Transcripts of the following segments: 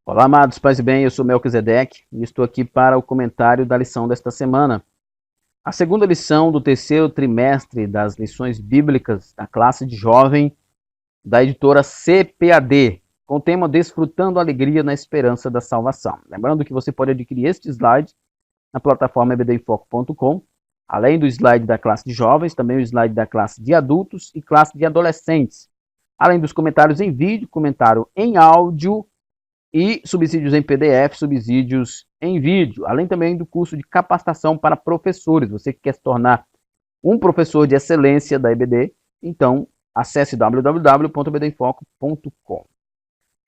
Olá, amados, paz e bem, eu sou Melquisedeque e estou aqui para o comentário da lição desta semana. A segunda lição do terceiro trimestre das lições bíblicas da classe de jovem da editora CPAD, com o tema Desfrutando a Alegria na Esperança da Salvação. Lembrando que você pode adquirir este slide na plataforma ebdinfoco.com, além do slide da classe de jovens, também o slide da classe de adultos e classe de adolescentes, além dos comentários em vídeo, comentário em áudio, e subsídios em PDF, subsídios em vídeo, além também do curso de capacitação para professores. Você que quer se tornar um professor de excelência da EBD, então acesse www.ebdinfoco.com.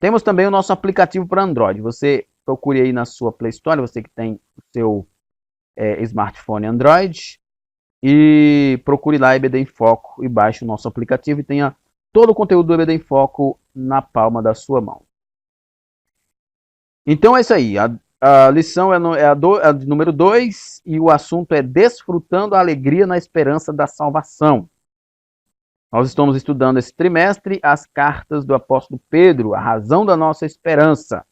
Temos também o nosso aplicativo para Android. Você procure aí na sua Play Store, você que tem o seu smartphone Android, e procure lá EBD em Foco e baixe o nosso aplicativo e tenha todo o conteúdo do EBD em Foco na palma da sua mão. Então é isso aí, a lição é a número 2 e o assunto é Desfrutando a Alegria na Esperança da Salvação. Nós estamos estudando esse trimestre as cartas do apóstolo Pedro, a razão da nossa esperança.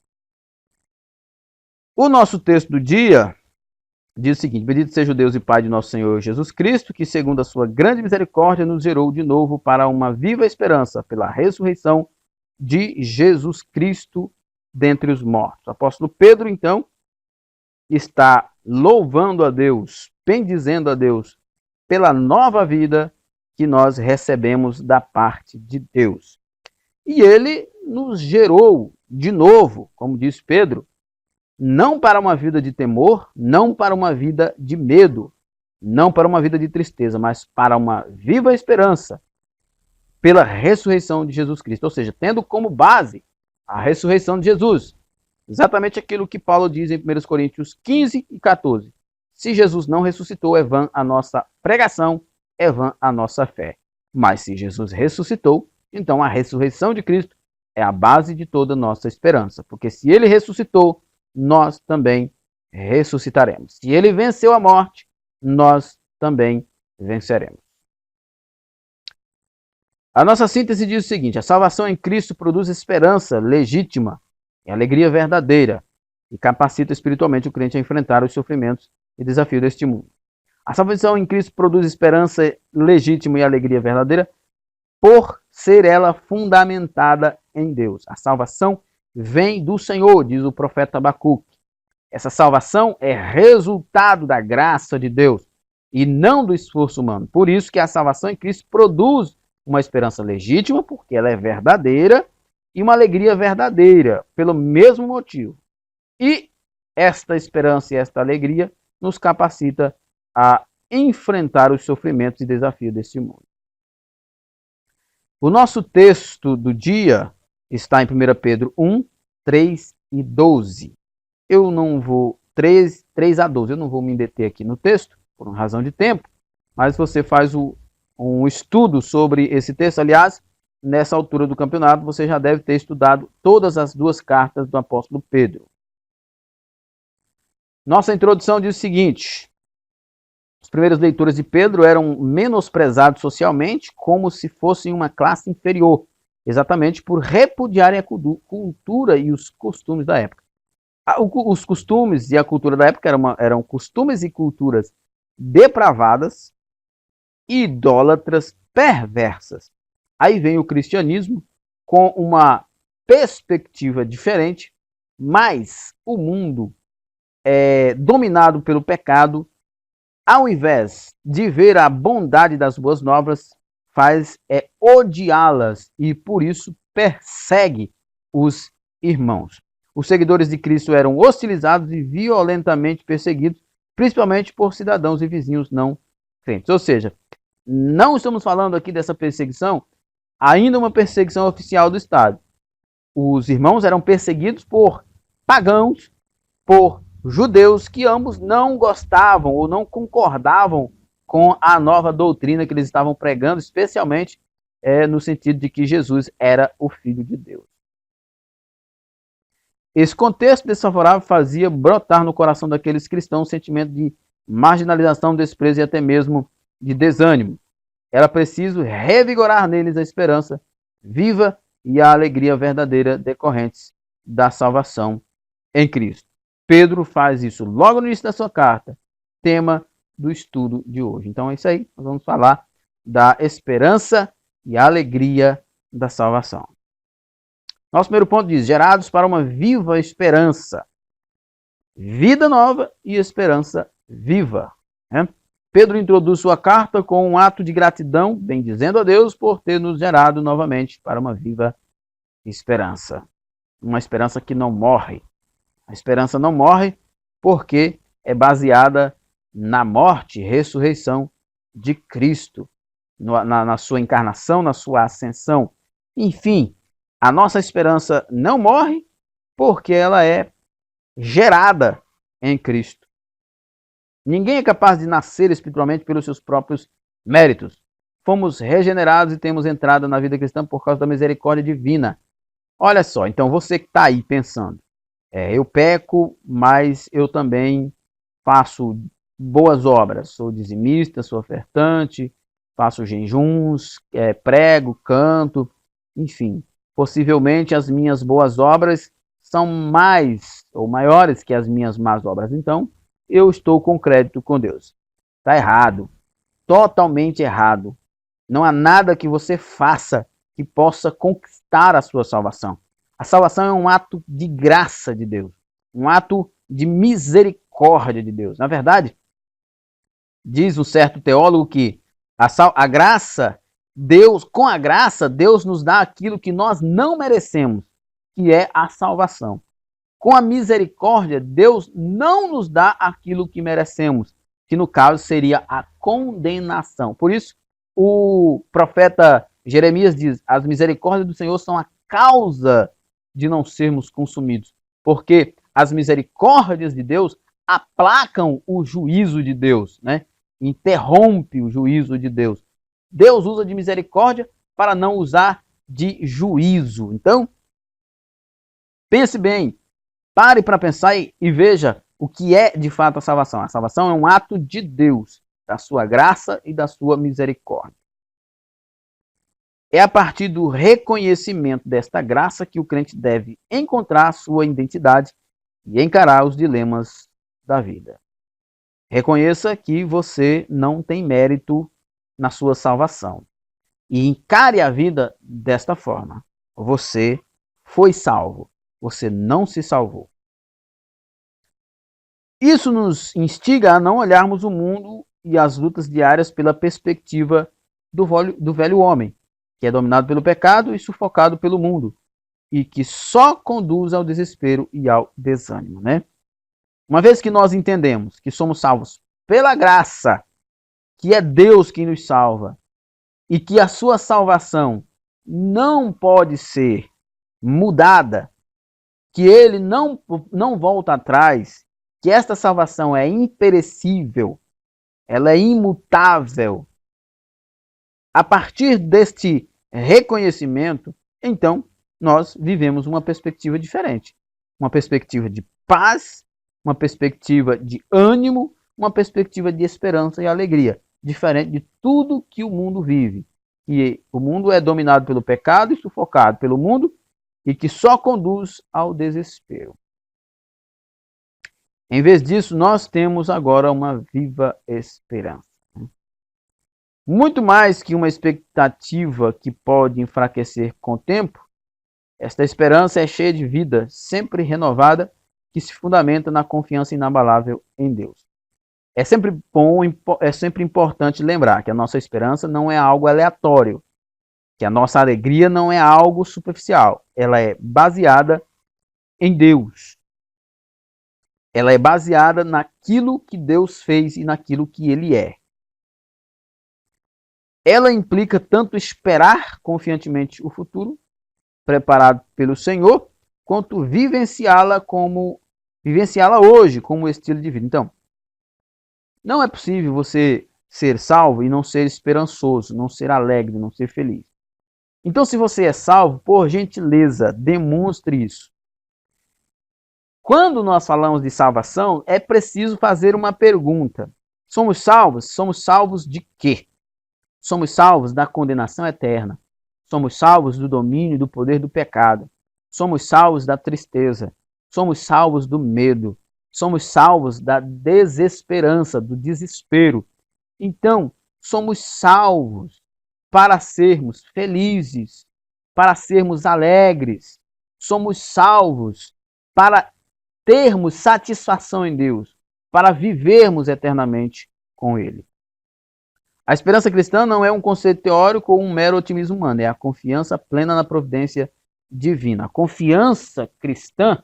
O nosso texto do dia diz o seguinte: Bendito seja o Deus e Pai de nosso Senhor Jesus Cristo, que segundo a sua grande misericórdia nos gerou de novo para uma viva esperança pela ressurreição de Jesus Cristo dentre os mortos. O apóstolo Pedro, então, está louvando a Deus, bendizendo a Deus pela nova vida que nós recebemos da parte de Deus. E ele nos gerou de novo, como diz Pedro, não para uma vida de temor, não para uma vida de medo, não para uma vida de tristeza, mas para uma viva esperança pela ressurreição de Jesus Cristo. Ou seja, tendo como base a ressurreição de Jesus. Exatamente aquilo que Paulo diz em 1 Coríntios 15 e 14. Se Jesus não ressuscitou, é vã a nossa pregação, é vã a nossa fé. Mas se Jesus ressuscitou, então a ressurreição de Cristo é a base de toda a nossa esperança. Porque se ele ressuscitou, nós também ressuscitaremos. Se ele venceu a morte, nós também venceremos. A nossa síntese diz o seguinte: a salvação em Cristo produz esperança legítima e alegria verdadeira e capacita espiritualmente o crente a enfrentar os sofrimentos e desafios deste mundo. A salvação em Cristo produz esperança legítima e alegria verdadeira por ser ela fundamentada em Deus. A salvação vem do Senhor, diz o profeta Abacuque. Essa salvação é resultado da graça de Deus e não do esforço humano. Por isso que a salvação em Cristo produz uma esperança legítima, porque ela é verdadeira, e uma alegria verdadeira, pelo mesmo motivo. E esta esperança e esta alegria nos capacita a enfrentar os sofrimentos e desafios deste mundo. O nosso texto do dia está em 1 Pedro 1, 3 e 12. Eu não vou... 3 a 12. Eu não vou me deter aqui no texto, por uma razão de tempo, mas você faz um estudo sobre esse texto. Aliás, nessa altura do campeonato, você já deve ter estudado todas as duas cartas do apóstolo Pedro. Nossa introdução diz o seguinte: os primeiros leitores de Pedro eram menosprezados socialmente como se fossem uma classe inferior, exatamente por repudiarem a cultura e os costumes da época. Os costumes e a cultura da época eram costumes e culturas depravadas, idólatras, perversas. Aí vem o cristianismo com uma perspectiva diferente, mas o mundo é dominado pelo pecado. Ao invés de ver a bondade das boas novas, faz odiá-las e por isso persegue os irmãos. Os seguidores de Cristo eram hostilizados e violentamente perseguidos, principalmente por cidadãos e vizinhos não crentes. Ou seja, não estamos falando aqui dessa perseguição, ainda uma perseguição oficial do Estado. Os irmãos eram perseguidos por pagãos, por judeus que ambos não gostavam ou não concordavam com a nova doutrina que eles estavam pregando, especialmente no sentido de que Jesus era o Filho de Deus. Esse contexto desfavorável fazia brotar no coração daqueles cristãos um sentimento de marginalização, desprezo e até mesmo de desânimo. Era preciso revigorar neles a esperança viva e a alegria verdadeira decorrentes da salvação em Cristo. Pedro faz isso logo no início da sua carta, tema do estudo de hoje. Então é isso aí, nós vamos falar da esperança e alegria da salvação. Nosso primeiro ponto diz: gerados para uma viva esperança. Vida nova e esperança viva. Né? Pedro introduz sua carta com um ato de gratidão, bendizendo a Deus por ter nos gerado novamente para uma viva esperança. Uma esperança que não morre. A esperança não morre porque é baseada na morte e ressurreição de Cristo, na sua encarnação, na sua ascensão. Enfim, a nossa esperança não morre porque ela é gerada em Cristo. Ninguém é capaz de nascer espiritualmente pelos seus próprios méritos. Fomos regenerados e temos entrada na vida cristã por causa da misericórdia divina. Olha só, então você que está aí pensando, eu peco, mas eu também faço boas obras. Sou dizimista, sou ofertante, faço jejuns, prego, canto, enfim. Possivelmente as minhas boas obras são mais ou maiores que as minhas más obras. Então, eu estou com crédito com Deus. Está errado. Totalmente errado. Não há nada que você faça que possa conquistar a sua salvação. A salvação é um ato de graça de Deus. Um ato de misericórdia de Deus. Na verdade, diz um certo teólogo que a graça, com a graça, Deus nos dá aquilo que nós não merecemos, que é a salvação. Com a misericórdia, Deus não nos dá aquilo que merecemos, que no caso seria a condenação. Por isso, o profeta Jeremias diz: as misericórdias do Senhor são a causa de não sermos consumidos, porque as misericórdias de Deus aplacam o juízo de Deus, né? Interrompe o juízo de Deus. Deus usa de misericórdia para não usar de juízo. Então, pense bem, pare para pensar e veja o que é de fato a salvação. A salvação é um ato de Deus, da sua graça e da sua misericórdia. É a partir do reconhecimento desta graça que o crente deve encontrar sua identidade e encarar os dilemas da vida. Reconheça que você não tem mérito na sua salvação e encare a vida desta forma. Você foi salvo, você não se salvou. Isso nos instiga a não olharmos o mundo e as lutas diárias pela perspectiva do velho homem, que é dominado pelo pecado e sufocado pelo mundo, e que só conduz ao desespero e ao desânimo, né? Uma vez que nós entendemos que somos salvos pela graça, que é Deus quem nos salva, e que a sua salvação não pode ser mudada, que ele não volta atrás, que esta salvação é imperecível, ela é imutável. A partir deste reconhecimento, então, nós vivemos uma perspectiva diferente. Uma perspectiva de paz, uma perspectiva de ânimo, uma perspectiva de esperança e alegria. Diferente de tudo que o mundo vive. E o mundo é dominado pelo pecado e sufocado pelo mundo e que só conduz ao desespero. Em vez disso, nós temos agora uma viva esperança. Muito mais que uma expectativa que pode enfraquecer com o tempo, esta esperança é cheia de vida, sempre renovada, que se fundamenta na confiança inabalável em Deus. É sempre bom, é sempre importante lembrar que a nossa esperança não é algo aleatório, que a nossa alegria não é algo superficial. Ela é baseada em Deus. Ela é baseada naquilo que Deus fez e naquilo que Ele é. Ela implica tanto esperar confiantemente o futuro, preparado pelo Senhor, quanto vivenciá-la hoje como estilo de vida. Então, não é possível você ser salvo e não ser esperançoso, não ser alegre, não ser feliz. Então, se você é salvo, por gentileza, demonstre isso. Quando nós falamos de salvação, é preciso fazer uma pergunta. Somos salvos? Somos salvos de quê? Somos salvos da condenação eterna. Somos salvos do domínio e do poder do pecado. somos salvos da tristeza, somos salvos do medo, somos salvos da desesperança, do desespero. Então, somos salvos para sermos felizes, para sermos alegres, somos salvos para termos satisfação em Deus, para vivermos eternamente com Ele. A esperança cristã não é um conceito teórico ou um mero otimismo humano, é a confiança plena na providência divina. A confiança cristã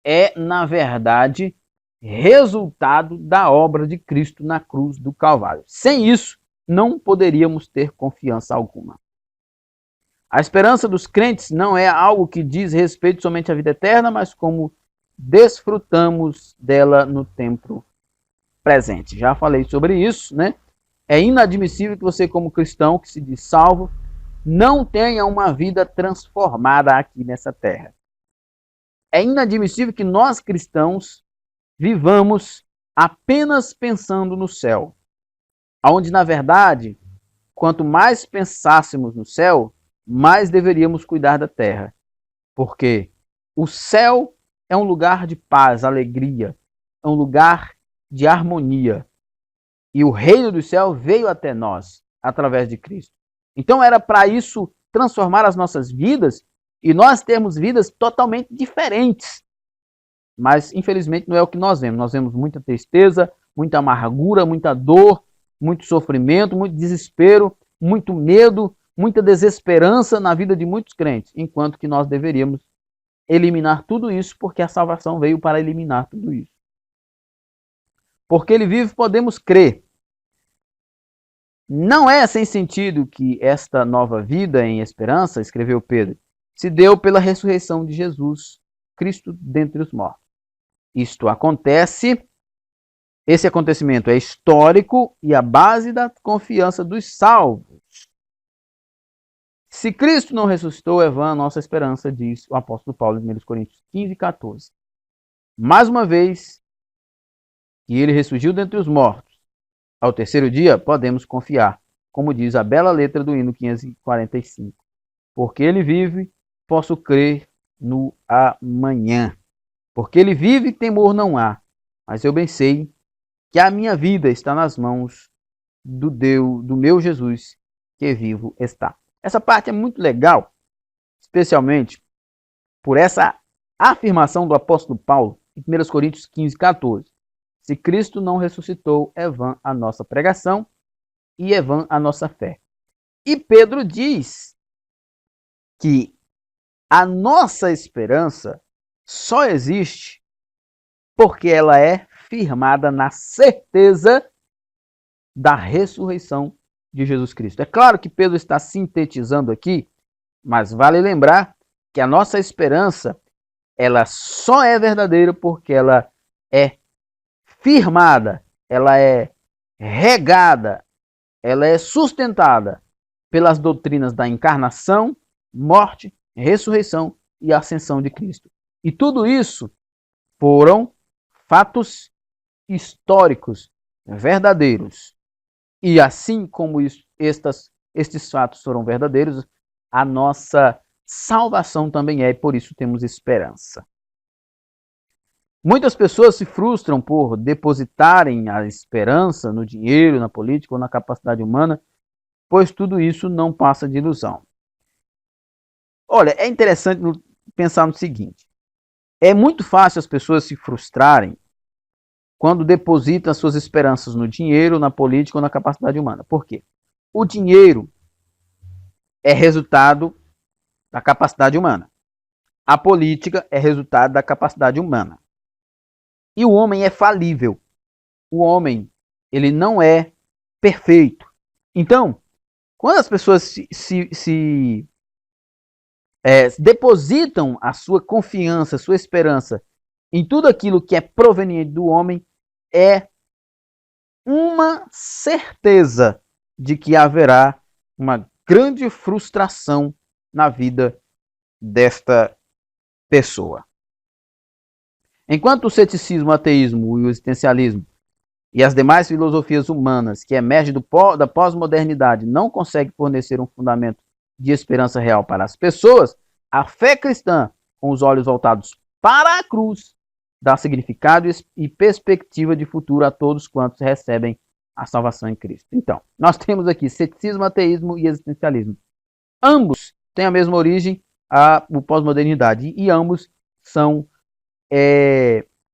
é, na verdade, resultado da obra de Cristo na cruz do Calvário. Sem isso, não poderíamos ter confiança alguma. A esperança dos crentes não é algo que diz respeito somente à vida eterna, mas como desfrutamos dela no tempo presente. Já falei sobre isso, né? É inadmissível que você, como cristão, que se diz salvo, não tenha uma vida transformada aqui nessa terra. É inadmissível que nós, cristãos, vivamos apenas pensando no céu, onde, na verdade, quanto mais pensássemos no céu, mais deveríamos cuidar da terra. Porque o céu é um lugar de paz, alegria, é um lugar de harmonia. E o reino do céu veio até nós, através de Cristo. Então era para isso transformar as nossas vidas e nós termos vidas totalmente diferentes. Mas, infelizmente, não é o que nós vemos. Nós vemos muita tristeza, muita amargura, muita dor, muito sofrimento, muito desespero, muito medo, muita desesperança na vida de muitos crentes. Enquanto que nós deveríamos eliminar tudo isso, porque a salvação veio para eliminar tudo isso. Porque Ele vive, podemos crer. Não é sem sentido que esta nova vida em esperança, escreveu Pedro, se deu pela ressurreição de Jesus Cristo dentre os mortos. Isto acontece, esse acontecimento é histórico e a base da confiança dos salvos. Se Cristo não ressuscitou, é vã a nossa esperança, diz o apóstolo Paulo em 1 Coríntios 15, 14. Mais uma vez, que ele ressurgiu dentre os mortos, ao terceiro dia, podemos confiar, como diz a bela letra do hino 545. Porque ele vive, posso crer no amanhã. Porque ele vive, temor não há. Mas eu bem sei que a minha vida está nas mãos do meu Jesus, que vivo está. Essa parte é muito legal, especialmente por essa afirmação do apóstolo Paulo, em 1 Coríntios 15, 14. Se Cristo não ressuscitou, é vã a nossa pregação e é vã a nossa fé. E Pedro diz que a nossa esperança só existe porque ela é firmada na certeza da ressurreição de Jesus Cristo. É claro que Pedro está sintetizando aqui, mas vale lembrar que a nossa esperança ela só é verdadeira porque ela é firmada, ela é regada, ela é sustentada pelas doutrinas da encarnação, morte, ressurreição e ascensão de Cristo. E tudo isso foram fatos históricos verdadeiros. E assim como estes fatos foram verdadeiros, a nossa salvação também é, e por isso temos esperança. Muitas pessoas se frustram por depositarem a esperança no dinheiro, na política ou na capacidade humana, pois tudo isso não passa de ilusão. Olha, é interessante pensar no seguinte. É muito fácil as pessoas se frustrarem quando depositam as suas esperanças no dinheiro, na política ou na capacidade humana. Por quê? O dinheiro é resultado da capacidade humana. A política é resultado da capacidade humana. E o homem é falível. O homem, ele não é perfeito. Então, quando as pessoas depositam a sua confiança, a sua esperança em tudo aquilo que é proveniente do homem, é uma certeza de que haverá uma grande frustração na vida desta pessoa. Enquanto o ceticismo, o ateísmo e o existencialismo e as demais filosofias humanas que emergem da pós-modernidade não conseguem fornecer um fundamento de esperança real para as pessoas, A fé cristã, com os olhos voltados para a cruz, dá significado e perspectiva de futuro a todos quantos recebem a salvação em Cristo. Então, nós temos aqui ceticismo, ateísmo e existencialismo. Ambos têm a mesma origem, a pós-modernidade, e ambos são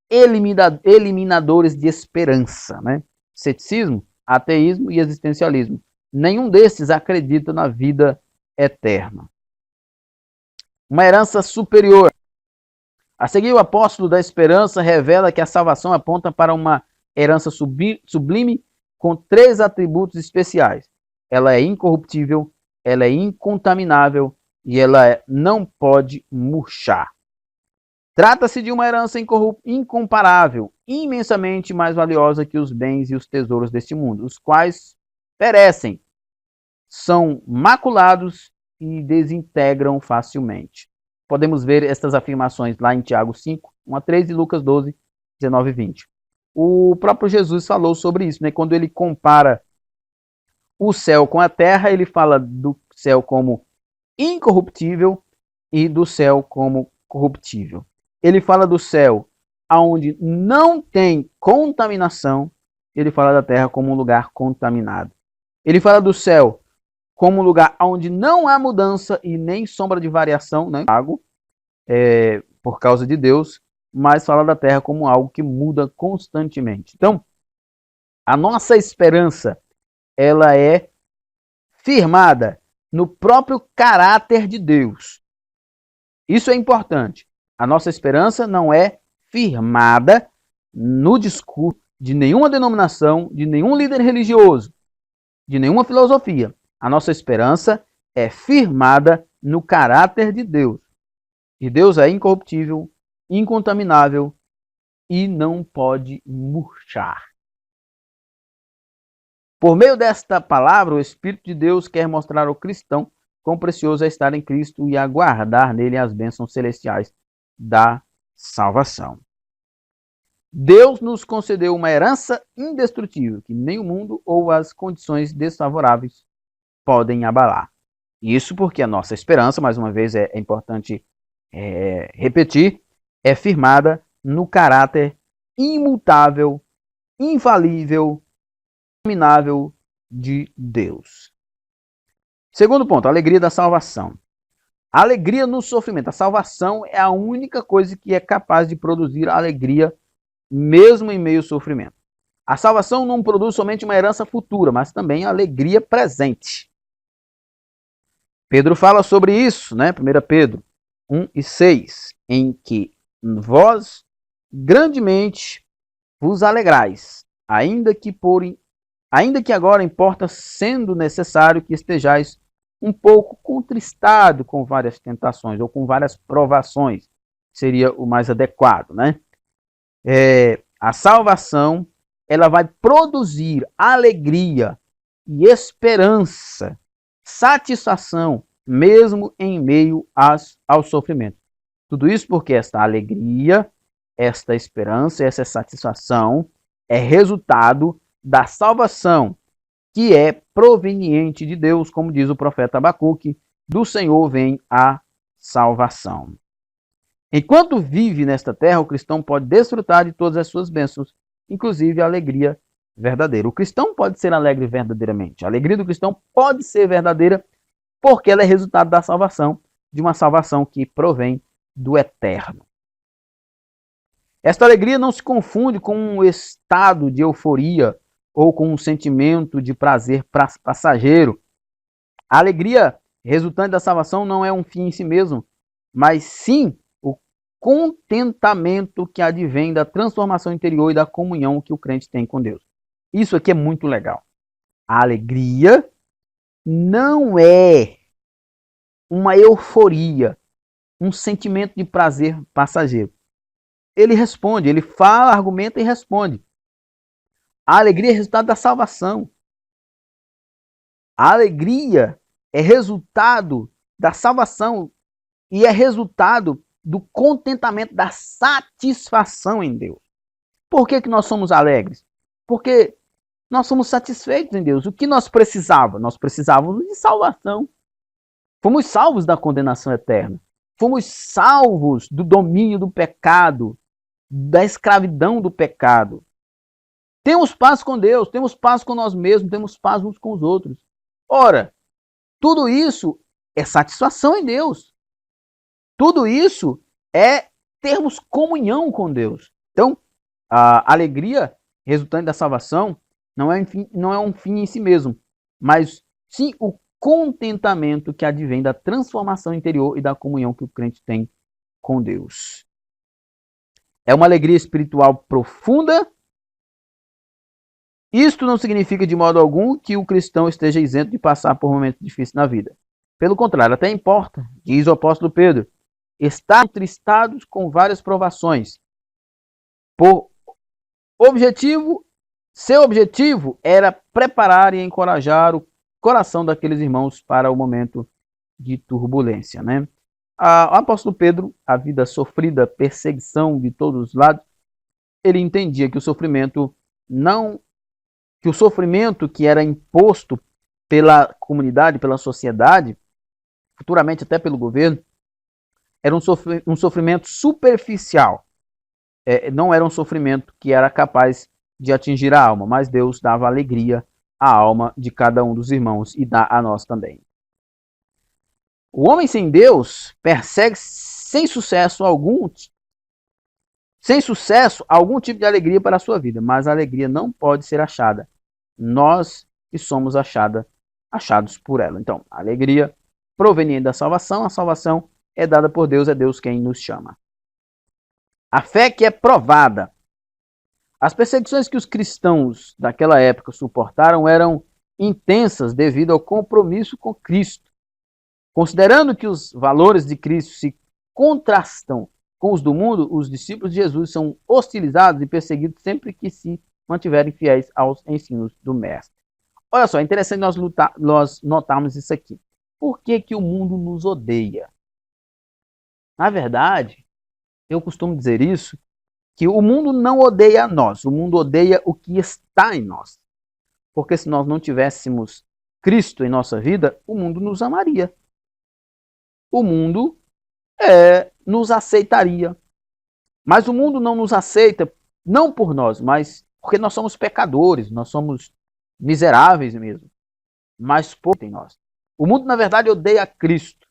eliminadores de esperança, né? Ceticismo, ateísmo e existencialismo. Nenhum desses acredita na vida eterna. Uma herança superior. A seguir, o apóstolo da esperança revela que a salvação aponta para uma herança sublime com 3 atributos especiais. Ela é incorruptível, ela é incontaminável e ela não pode murchar. Trata-se de uma herança incomparável, imensamente mais valiosa que os bens e os tesouros deste mundo, os quais perecem, são maculados e desintegram facilmente. Podemos ver estas afirmações lá em Tiago 5, 1 a 3 e Lucas 12, 19 e 20. O próprio Jesus falou sobre isso, né? Quando ele compara o céu com a terra, ele fala do céu como incorruptível e do céu como corruptível. Ele fala do céu onde não tem contaminação, ele fala da terra como um lugar contaminado. Ele fala do céu como um lugar onde não há mudança e nem sombra de variação, né? Por causa de Deus, mas fala da terra como algo que muda constantemente. Então, a nossa esperança, ela é firmada no próprio caráter de Deus. Isso é importante. A nossa esperança não é firmada no discurso de nenhuma denominação, de nenhum líder religioso, de nenhuma filosofia. A nossa esperança é firmada no caráter de Deus. E Deus é incorruptível, incontaminável e não pode murchar. Por meio desta palavra, o Espírito de Deus quer mostrar ao cristão quão precioso é estar em Cristo e aguardar nele as bênçãos celestiais da salvação. Deus nos concedeu uma herança indestrutível, que nem o mundo ou as condições desfavoráveis podem abalar. Isso porque a nossa esperança, mais uma vez é importante repetir, é firmada no caráter imutável, infalível, inominável de Deus. Segundo ponto, a alegria da salvação. A alegria no sofrimento. A salvação é a única coisa que é capaz de produzir alegria mesmo em meio ao sofrimento. A salvação não produz somente uma herança futura, mas também a alegria presente. Pedro fala sobre isso, né? 1 Pedro 1 e 6, em que vós grandemente vos alegrais, ainda que agora importa, sendo necessário que estejais um pouco contristado com várias tentações ou com várias provações, seria o mais adequado, né? A salvação, ela vai produzir alegria e esperança, satisfação, mesmo em meio ao sofrimento. Tudo isso porque esta alegria, esta esperança, essa satisfação é resultado da salvação, que é proveniente de Deus, como diz o profeta Abacuque, do Senhor vem a salvação. Enquanto vive nesta terra, o cristão pode desfrutar de todas as suas bênçãos, inclusive a alegria verdadeira. O cristão pode ser alegre verdadeiramente. A alegria do cristão pode ser verdadeira porque ela é resultado da salvação, de uma salvação que provém do eterno. Esta alegria não se confunde com um estado de euforia ou com um sentimento de prazer passageiro. A alegria resultante da salvação não é um fim em si mesmo, mas sim o contentamento que advém da transformação interior e da comunhão que o crente tem com Deus. Isso aqui é muito legal. A alegria não é uma euforia, um sentimento de prazer passageiro. Ele responde, ele fala, argumenta e responde. A alegria é resultado da salvação. A alegria é resultado da salvação e é resultado do contentamento, da satisfação em Deus. Por que nós somos alegres? Porque nós somos satisfeitos em Deus. O que nós precisávamos? Nós precisávamos de salvação. Fomos salvos da condenação eterna. fomos salvos do domínio do pecado, da escravidão do pecado. Temos paz com Deus, temos paz com nós mesmos, temos paz uns com os outros. Ora, tudo isso é satisfação em Deus. Tudo isso é termos comunhão com Deus. Então, a alegria resultante da salvação não é um fim em si mesmo, mas sim o contentamento que advém da transformação interior e da comunhão que o crente tem com Deus. É uma alegria espiritual profunda. Isto não significa de modo algum que o cristão esteja isento de passar por momentos difíceis na vida. Pelo contrário, até importa, diz o apóstolo Pedro, estar entristados com várias provações. Seu objetivo era preparar e encorajar o coração daqueles irmãos para o momento de turbulência, né? O apóstolo Pedro, a vida sofrida, perseguição de todos os lados, ele entendia que o sofrimento que era imposto pela comunidade, pela sociedade, futuramente até pelo governo, era um sofrimento superficial. Não era um sofrimento que era capaz de atingir a alma, mas Deus dava alegria à alma de cada um dos irmãos e dá a nós também. O homem sem Deus persegue sem sucesso algum tipo de alegria para a sua vida, mas a alegria não pode ser achada. Nós que somos achados por ela. Então, a alegria proveniente da salvação, a salvação é dada por Deus, é Deus quem nos chama. A fé que é provada. As perseguições que os cristãos daquela época suportaram eram intensas devido ao compromisso com Cristo. Considerando que os valores de Cristo se contrastam com os do mundo, os discípulos de Jesus são hostilizados e perseguidos sempre que se mantiverem fiéis aos ensinos do Mestre. Olha só, é interessante nós notarmos isso aqui. Por que o mundo nos odeia? Na verdade, eu costumo dizer isso, que o mundo não odeia a nós, o mundo odeia o que está em nós. Porque se nós não tivéssemos Cristo em nossa vida, o mundo nos amaria. O mundo nos aceitaria. Mas o mundo não nos aceita, não por nós, mas porque nós somos pecadores, nós somos miseráveis mesmo. Mas por em nós. O mundo, na verdade, odeia Cristo.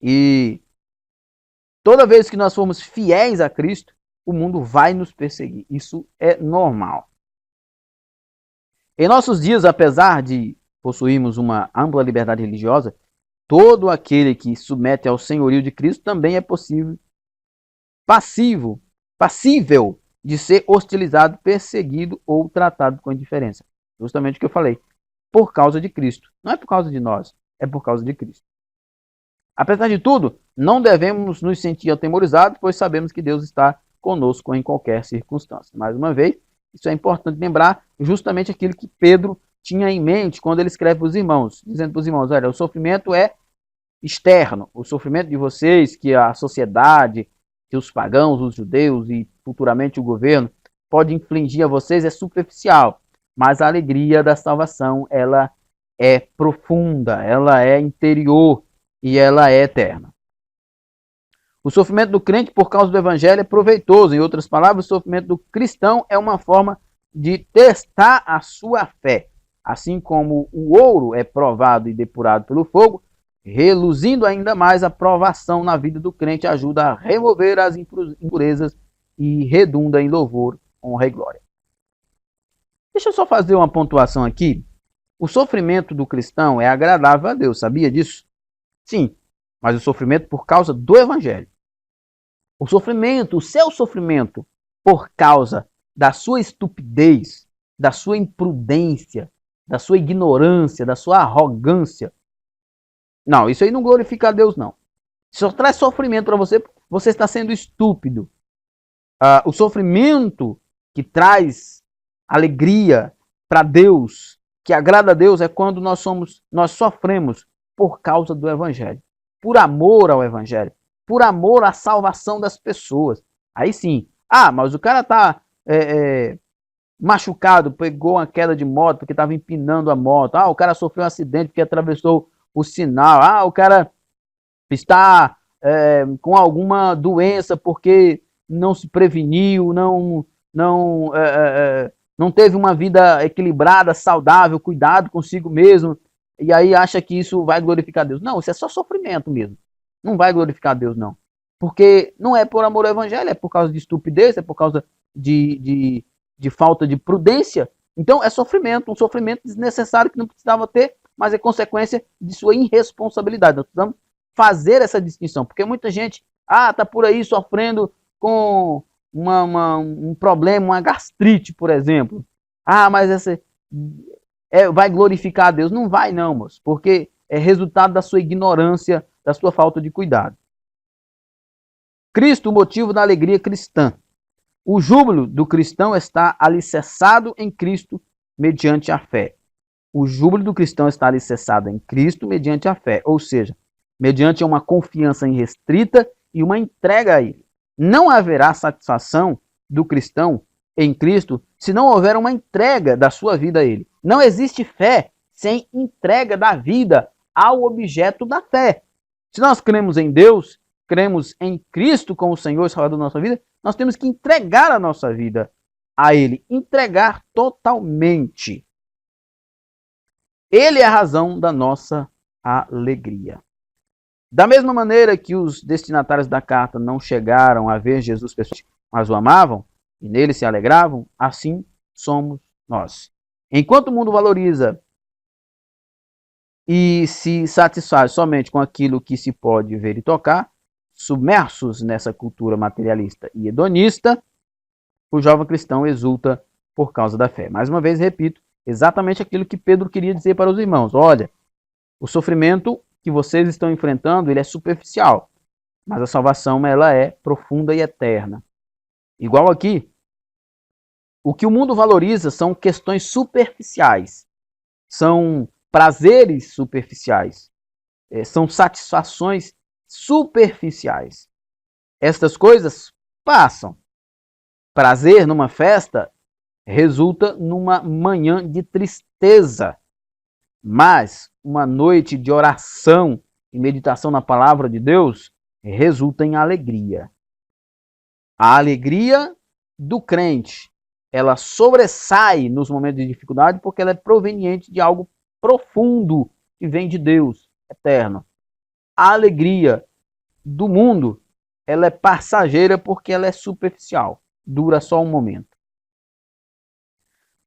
E toda vez que nós formos fiéis a Cristo, o mundo vai nos perseguir. Isso é normal. Em nossos dias, apesar de possuirmos uma ampla liberdade religiosa, todo aquele que submete ao senhorio de Cristo também é passível de ser hostilizado, perseguido ou tratado com indiferença. Justamente o que eu falei. Por causa de Cristo. Não é por causa de nós, é por causa de Cristo. Apesar de tudo, não devemos nos sentir atemorizados, pois sabemos que Deus está conosco em qualquer circunstância. Mais uma vez, isso é importante lembrar justamente aquilo que Pedro tinha em mente quando ele escreve para os irmãos, dizendo para os irmãos, olha, o sofrimento é externo, o sofrimento de vocês, que a sociedade, que os pagãos, os judeus e futuramente o governo pode infligir a vocês é superficial, mas a alegria da salvação, ela é profunda, ela é interior e ela é eterna. O sofrimento do crente por causa do evangelho é proveitoso. Em outras palavras, o sofrimento do cristão é uma forma de testar a sua fé. Assim como o ouro é provado e depurado pelo fogo, reluzindo ainda mais a provação na vida do crente ajuda a remover as impurezas e redunda em louvor, honra e glória. Deixa eu só fazer uma pontuação aqui. O sofrimento do cristão é agradável a Deus, sabia disso? Sim, mas o sofrimento por causa do evangelho. O seu sofrimento por causa da sua estupidez, da sua imprudência, da sua ignorância, da sua arrogância. Não, isso aí não glorifica a Deus, não. Só traz sofrimento para você, você está sendo estúpido. O sofrimento que traz alegria para Deus, que agrada a Deus, é quando nós sofremos por causa do evangelho, por amor ao evangelho, por amor à salvação das pessoas. Aí sim. Mas o cara está machucado, pegou uma queda de moto porque estava empinando a moto. O cara sofreu um acidente porque atravessou o sinal. O cara está com alguma doença porque não se preveniu, não teve uma vida equilibrada, saudável, cuidado consigo mesmo, e aí acha que isso vai glorificar Deus. Não, isso é só sofrimento mesmo. Não vai glorificar Deus, não. Porque não é por amor ao evangelho, é por causa de estupidez, é por causa de falta de prudência. Então é sofrimento, um sofrimento desnecessário que não precisava ter, mas é consequência de sua irresponsabilidade. Nós precisamos fazer essa distinção, porque muita gente tá por aí sofrendo com um problema, uma gastrite, por exemplo. Mas essa vai glorificar a Deus. Não vai não, moço, porque é resultado da sua ignorância, da sua falta de cuidado. Cristo, o motivo da alegria cristã. O júbilo do cristão está alicerçado em Cristo mediante a fé. O júbilo do cristão está alicerçado em Cristo mediante a fé, ou seja, mediante uma confiança irrestrita e uma entrega a Ele. Não haverá satisfação do cristão em Cristo se não houver uma entrega da sua vida a Ele. Não existe fé sem entrega da vida ao objeto da fé. Se nós cremos em Deus, cremos em Cristo como o Senhor e Salvador da nossa vida, nós temos que entregar a nossa vida a Ele, entregar totalmente. Ele é a razão da nossa alegria. Da mesma maneira que os destinatários da carta não chegaram a ver Jesus pessoalmente, mas o amavam e nele se alegravam, assim somos nós. Enquanto o mundo valoriza e se satisfaz somente com aquilo que se pode ver e tocar, submersos nessa cultura materialista e hedonista, o jovem cristão exulta por causa da fé. Mais uma vez, repito, exatamente aquilo que Pedro queria dizer para os irmãos. Olha, o sofrimento que vocês estão enfrentando, ele é superficial, mas a salvação, ela é profunda e eterna. Igual aqui, o que o mundo valoriza são questões superficiais, são prazeres superficiais, são satisfações superficiais. Estas coisas passam. Prazer numa festa resulta numa manhã de tristeza, mas uma noite de oração e meditação na palavra de Deus resulta em alegria. A alegria do crente, ela sobressai nos momentos de dificuldade porque ela é proveniente de algo profundo que vem de Deus, eterno. A alegria do mundo, ela é passageira porque ela é superficial, dura só um momento.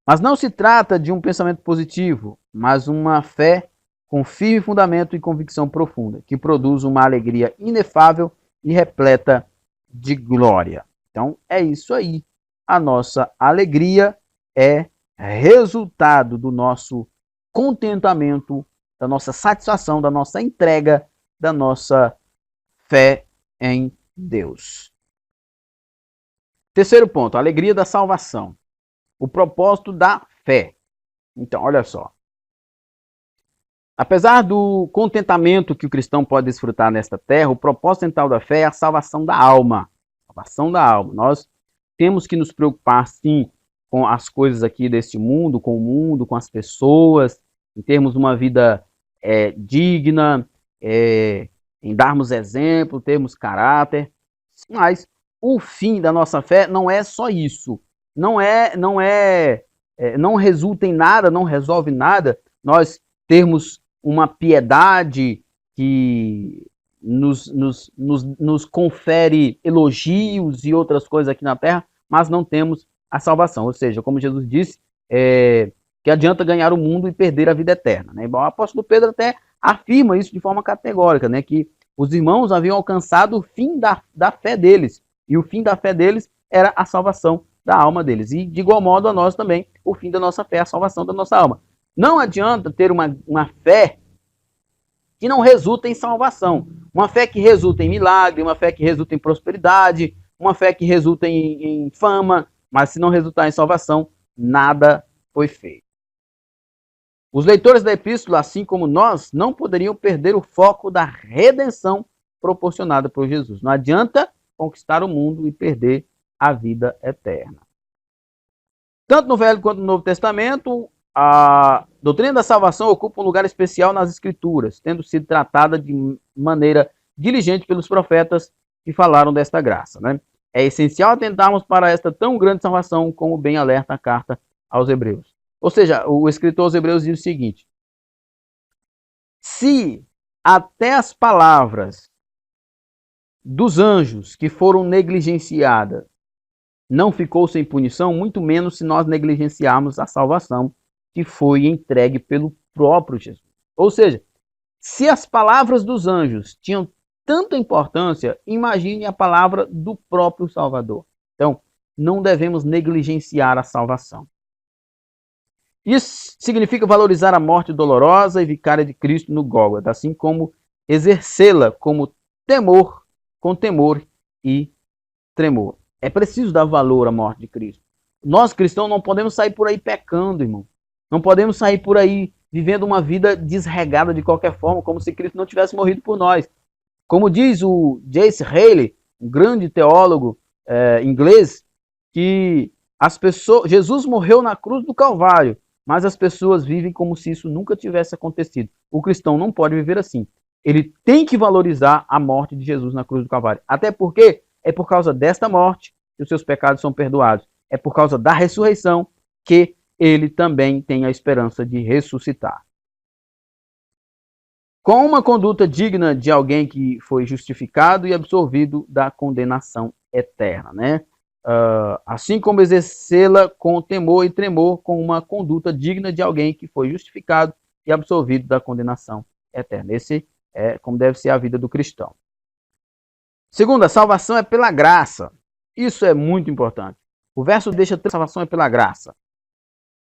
Mas não se trata de um pensamento positivo, mas uma fé com firme fundamento e convicção profunda, que produz uma alegria inefável e repleta de glória. Então, é isso aí. A nossa alegria é resultado do nosso contentamento, da nossa satisfação, da nossa entrega, da nossa fé em Deus. Terceiro ponto, a alegria da salvação. O propósito da fé. Então, olha só. Apesar do contentamento que o cristão pode desfrutar nesta terra, o propósito central da fé é a salvação da alma. Salvação da alma. Nós temos que nos preocupar, sim, com as coisas aqui deste mundo, com as pessoas, em termos de uma vida digna, em darmos exemplo, termos caráter. Mas o fim da nossa fé não é só isso. Não resulta em nada, não resolve nada nós termos uma piedade que nos confere elogios e outras coisas aqui na terra, mas não temos a salvação. Ou seja, como Jesus disse, que adianta ganhar o mundo e perder a vida eterna. Né? O apóstolo Pedro até afirma isso de forma categórica, né? Que os irmãos haviam alcançado o fim da fé deles, e o fim da fé deles era a salvação da alma deles. E, de igual modo, a nós também, o fim da nossa fé é a salvação da nossa alma. Não adianta ter uma fé que não resulta em salvação. Uma fé que resulta em milagre, uma fé que resulta em prosperidade, uma fé que resulta em fama, mas se não resultar em salvação, nada foi feito. Os leitores da epístola, assim como nós, não poderiam perder o foco da redenção proporcionada por Jesus. Não adianta conquistar o mundo e perder a vida eterna. Tanto no Velho quanto no Novo Testamento, a doutrina da salvação ocupa um lugar especial nas Escrituras, tendo sido tratada de maneira diligente pelos profetas que falaram desta graça, né? É essencial atentarmos para esta tão grande salvação, como bem alerta a carta aos Hebreus. Ou seja, o escritor aos Hebreus diz o seguinte: se até as palavras dos anjos que foram negligenciadas não ficou sem punição, muito menos se nós negligenciarmos a salvação que foi entregue pelo próprio Jesus. Ou seja, se as palavras dos anjos tinham tanta importância, imagine a palavra do próprio Salvador. Então, não devemos negligenciar a salvação. Isso significa valorizar a morte dolorosa e vicária de Cristo no Gólgota, assim como exercê-la com temor e tremor. É preciso dar valor à morte de Cristo. Nós, cristãos, não podemos sair por aí pecando, irmão. Não podemos sair por aí vivendo uma vida desregada de qualquer forma, como se Cristo não tivesse morrido por nós. Como diz o J.C. Ryle, um grande teólogo inglês, que Jesus morreu na cruz do Calvário, mas as pessoas vivem como se isso nunca tivesse acontecido. O cristão não pode viver assim. Ele tem que valorizar a morte de Jesus na cruz do Calvário. Até porque é por causa desta morte que os seus pecados são perdoados. É por causa da ressurreição que ele também tem a esperança de ressuscitar. Com uma conduta digna de alguém que foi justificado e absolvido da condenação eterna, né? Assim como exercê-la com temor e tremor, com uma conduta digna de alguém que foi justificado e absolvido da condenação eterna. Esse é como deve ser a vida do cristão. Segundo, a salvação é pela graça. Isso é muito importante. O verso deixa a salvação é pela graça.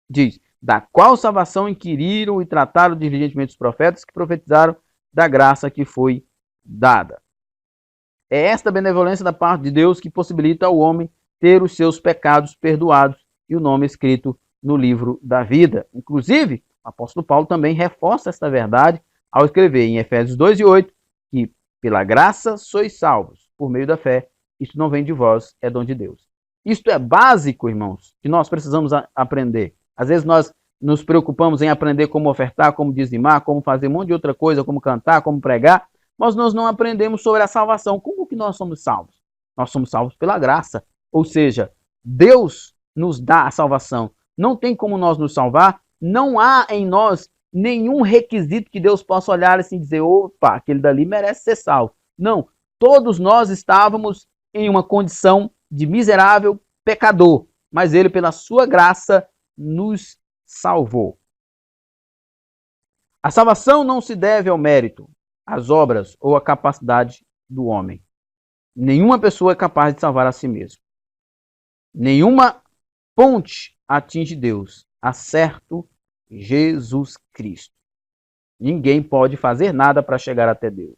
Diz: da qual salvação inquiriram e trataram diligentemente os profetas que profetizaram da graça que foi dada. É esta benevolência da parte de Deus que possibilita ao homem ter os seus pecados perdoados e o nome escrito no livro da vida. Inclusive, o apóstolo Paulo também reforça esta verdade ao escrever em Efésios 2:8 que pela graça sois salvos, por meio da fé. Isso não vem de vós, é dom de Deus. Isto é básico, irmãos, que nós precisamos aprender. Às vezes nós nos preocupamos em aprender como ofertar, como dizimar, como fazer um monte de outra coisa, como cantar, como pregar, mas nós não aprendemos sobre a salvação. Como que nós somos salvos? Nós somos salvos pela graça. Ou seja, Deus nos dá a salvação. Não tem como nós nos salvar, não há em nós nenhum requisito que Deus possa olhar assim e dizer: opa, aquele dali merece ser salvo. Não, todos nós estávamos em uma condição de miserável pecador, mas ele, pela sua graça, nos salvou. A salvação não se deve ao mérito, às obras ou à capacidade do homem. Nenhuma pessoa é capaz de salvar a si mesma. Nenhuma ponte atinge Deus, exceto Jesus Cristo. Ninguém pode fazer nada para chegar até Deus.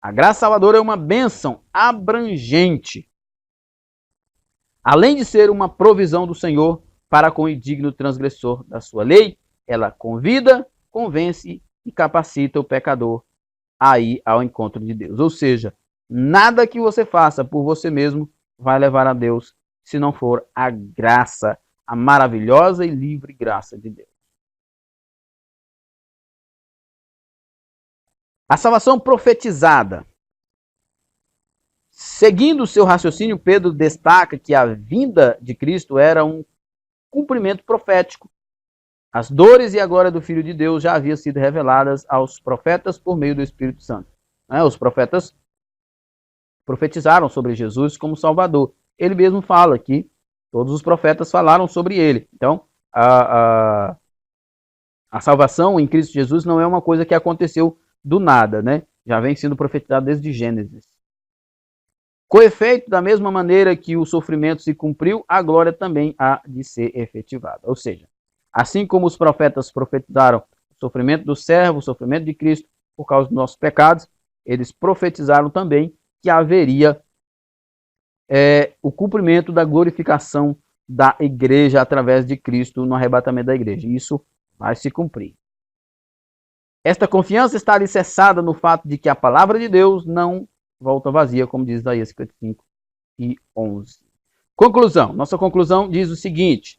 A graça salvadora é uma bênção abrangente. Além de ser uma provisão do Senhor para com o indigno transgressor da sua lei, ela convida, convence e capacita o pecador a ir ao encontro de Deus. Ou seja, nada que você faça por você mesmo vai levar a Deus se não for a graça, a maravilhosa e livre graça de Deus. A salvação profetizada. Seguindo o seu raciocínio, Pedro destaca que a vinda de Cristo era um cumprimento profético. As dores e a glória do Filho de Deus já haviam sido reveladas aos profetas por meio do Espírito Santo. Os profetas profetizaram sobre Jesus como Salvador. Ele mesmo fala que todos os profetas falaram sobre ele. Então, a salvação em Cristo Jesus não é uma coisa que aconteceu do nada, né? Já vem sendo profetizado desde Gênesis. Com efeito, da mesma maneira que o sofrimento se cumpriu, a glória também há de ser efetivada. Ou seja, assim como os profetas profetizaram o sofrimento do servo, o sofrimento de Cristo por causa dos nossos pecados, eles profetizaram também que haveria o cumprimento da glorificação da igreja através de Cristo no arrebatamento da igreja. Isso vai se cumprir. Esta confiança está alicerçada no fato de que a palavra de Deus não volta vazia, como diz Isaías 55:11. Conclusão. Nossa conclusão diz o seguinte: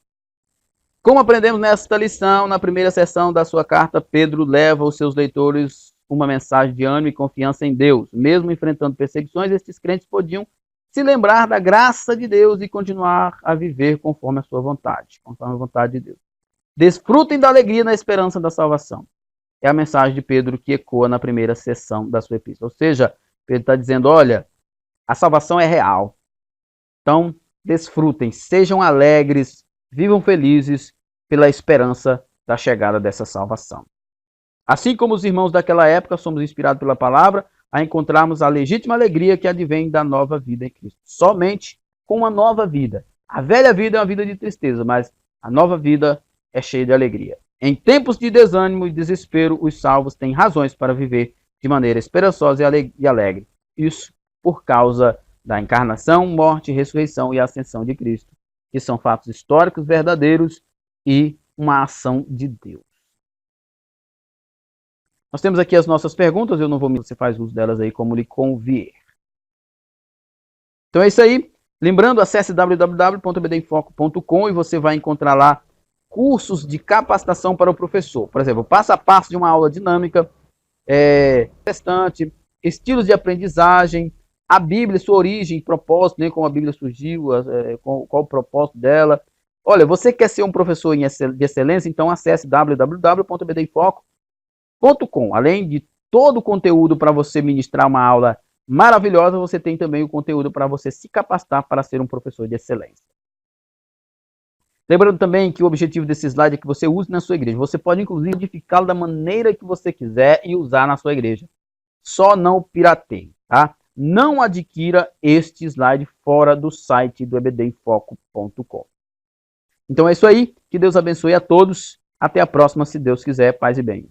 como aprendemos nesta lição, na primeira seção da sua carta, Pedro leva os seus leitores uma mensagem de ânimo e confiança em Deus. Mesmo enfrentando perseguições, estes crentes podiam se lembrar da graça de Deus e continuar a viver conforme a sua vontade, conforme a vontade de Deus. Desfrutem da alegria na esperança da salvação. É a mensagem de Pedro que ecoa na primeira sessão da sua epístola. Ou seja, Pedro está dizendo, olha, a salvação é real. Então, desfrutem, sejam alegres, vivam felizes pela esperança da chegada dessa salvação. Assim como os irmãos daquela época, somos inspirados pela palavra a encontrarmos a legítima alegria que advém da nova vida em Cristo. Somente com uma nova vida. A velha vida é uma vida de tristeza, mas a nova vida é cheia de alegria. Em tempos de desânimo e desespero, os salvos têm razões para viver de maneira esperançosa e alegre. Isso por causa da encarnação, morte, ressurreição e ascensão de Cristo, que são fatos históricos, verdadeiros e uma ação de Deus. Nós temos aqui as nossas perguntas, eu não vou me... Você faz uso delas aí como lhe convier. Então é isso aí. Lembrando, acesse www.ebdemfoco.com e você vai encontrar lá cursos de capacitação para o professor. Por exemplo, passo a passo de uma aula dinâmica, testante, estilos de aprendizagem, a Bíblia, sua origem, propósito, né, como a Bíblia surgiu, qual o propósito dela. Olha, você quer ser um professor de excelência? Então acesse www.ebdemfoco.com. Além de todo o conteúdo para você ministrar uma aula maravilhosa, você tem também o conteúdo para você se capacitar para ser um professor de excelência. Lembrando também que o objetivo desse slide é que você use na sua igreja. Você pode, inclusive, modificá-lo da maneira que você quiser e usar na sua igreja. Só não pirateie, tá? Não adquira este slide fora do site do ebdemfoco.com. Então é isso aí. Que Deus abençoe a todos. Até a próxima, se Deus quiser. Paz e bem.